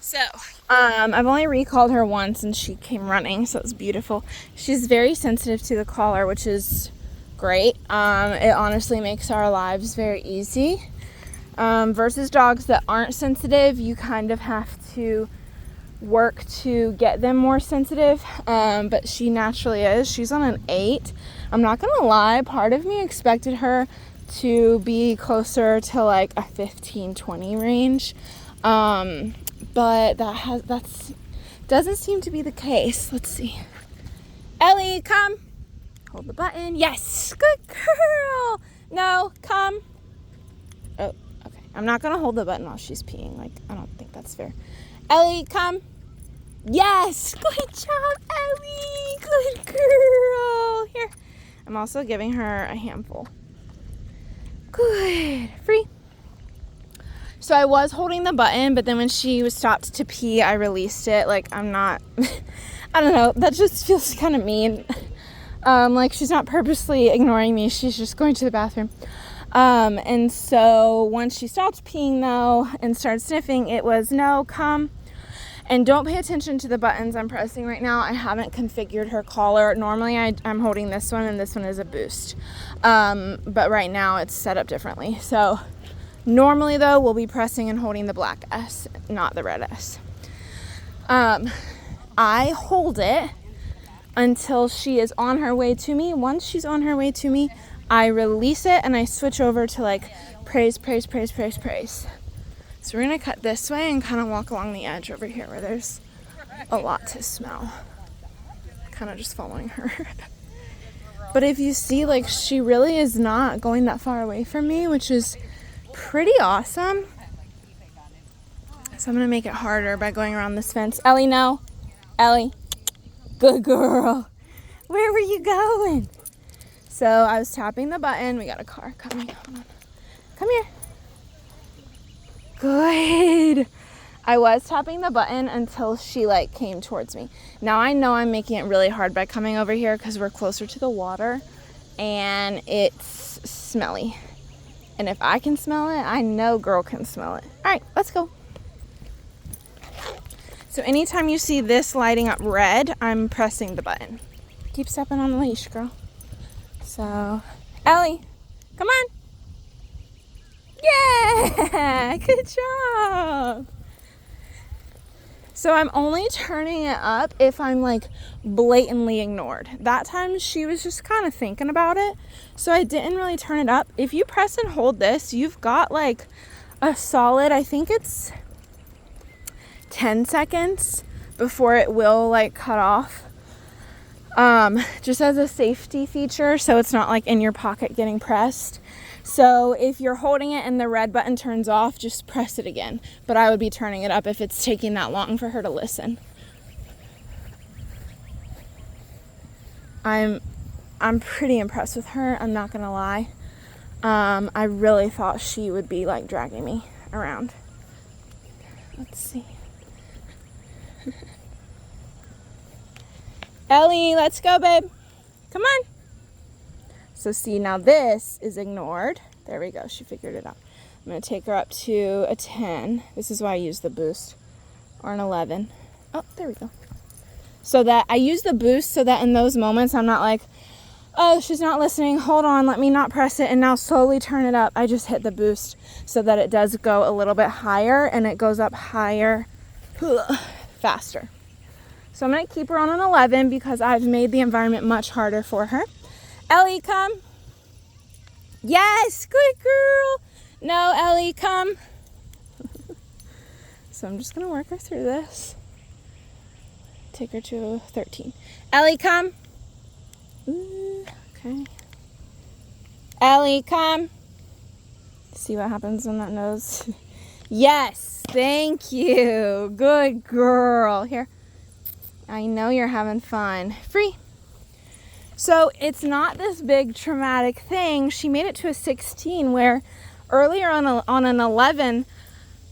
So, I've only recalled her once and she came running, so it was beautiful. She's very sensitive to the collar, which is great. It honestly makes our lives very easy. Versus dogs that aren't sensitive, you kind of have to work to get them more sensitive, but she naturally is. She's on an 8. I'm not gonna lie, part of me expected her to be closer to like a 15-20 range, but that's doesn't seem to be the case. Let's see. Ellie, come. Hold the button. Yes, good girl. No, come. Oh, okay. I'm not gonna hold the button while she's peeing. Like, I don't think that's fair. Ellie, come. Yes, good job, Ellie. Good girl. Here. I'm also giving her a handful. Good. Free. So I was holding the button, but then when she was stopped to pee, I released it. Like, I'm not, I don't know, that just feels kind of mean. Like, she's not purposely ignoring me. She's just going to the bathroom. And so once she stopped peeing, though, and started sniffing, it was, no, come. And don't pay attention to the buttons I'm pressing right now. I haven't configured her collar. Normally, I'm holding this one, and this one is a boost. But right now, it's set up differently. So normally, though, we'll be pressing and holding the black S, not the red S. I hold it until she is on her way to me. Once she's on her way to me, I release it and I switch over to like praise, praise, praise, praise, praise. So we're gonna cut this way and kind of walk along the edge over here where there's a lot to smell. Kind of just following her. But if you see, like, she really is not going that far away from me, which is pretty awesome. So I'm gonna make it harder by going around this fence. Ellie, no. Ellie. Good girl. Where were you going? So I was tapping the button. We got a car coming. Hold on. Come here. Good. I was tapping the button until she like came towards me. Now I know I'm making it really hard by coming over here because we're closer to the water and it's smelly. And if I can smell it, I know girl can smell it. All right, let's go. So anytime you see this lighting up red, I'm pressing the button. Keep stepping on the leash, girl. So, Ellie, come on. Yeah, good job. So I'm only turning it up if I'm like blatantly ignored. That time she was just kind of thinking about it, so I didn't really turn it up. If you press and hold this, you've got like a solid, I think it's 10 seconds before it will like cut off. Just as a safety feature, so it's not like in your pocket getting pressed. So if you're holding it and the red button turns off, just press it again. But I would be turning it up if it's taking that long for her to listen. I'm pretty impressed with her, I'm not gonna lie. I really thought she would be like dragging me around. Let's see. Ellie, let's go, babe. Come on. So see, now this is ignored. There we go. She figured it out. I'm going to take her up to a 10. This is why I use the boost. Or an 11. Oh, there we go. So that I use the boost so that in those moments I'm not like, oh, she's not listening. Hold on. Let me not press it and now slowly turn it up. I just hit the boost so that it does go a little bit higher and it goes up higher faster. So I'm going to keep her on an 11 because I've made the environment much harder for her. Ellie, come. Yes, good girl. No, Ellie, come. So I'm just going to work her through this. Take her to 13. Ellie, come. Ooh, okay. Ellie, come. See what happens when that nose. Yes, thank you. Good girl. Here. I know you're having fun. Free. So it's not this big traumatic thing. She made it to a 16 where earlier on an 11,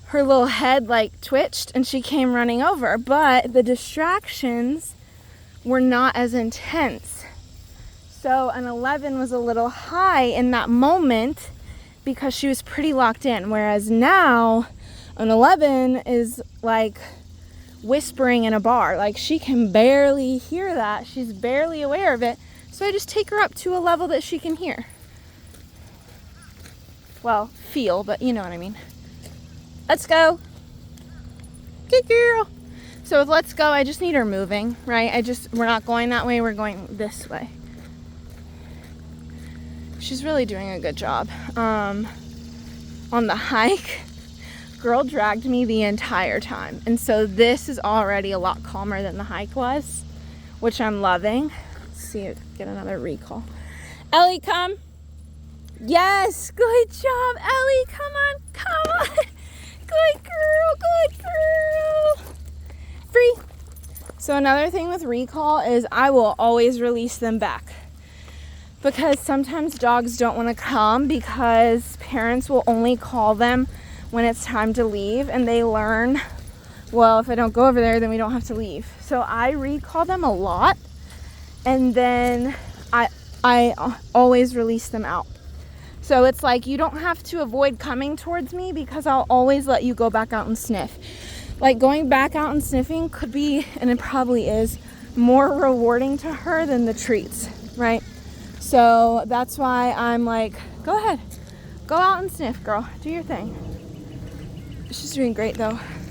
her little head like twitched and she came running over. But the distractions were not as intense. So an 11 was a little high in that moment because she was pretty locked in. Whereas now An 11 is like whispering in a bar. Like, she can barely hear that. She's barely aware of it. So I just take her up to a level that she can hear. Well, feel, but you know what I mean. Let's go. Good girl. So with let's go, I just need her moving, right? We're not going that way, we're going this way. She's really doing a good job. On the hike, girl dragged me the entire time. And so this is already a lot calmer than the hike was, which I'm loving. Let's see if get another recall. Ellie, come. Yes, good job, Ellie. Come on, come on. Good girl. Free. So another thing with recall is I will always release them back. Because sometimes dogs don't want to come because parents will only call them when it's time to leave, and they learn, well, if I don't go over there, then we don't have to leave. So I recall them a lot, and then I always release them out. So it's like you don't have to avoid coming towards me because I'll always let you go back out and sniff. Like, going back out and sniffing could be, and it probably is, more rewarding to her than the treats, right? So that's why I'm like, go ahead, go out and sniff, girl, do your thing. She's doing great though.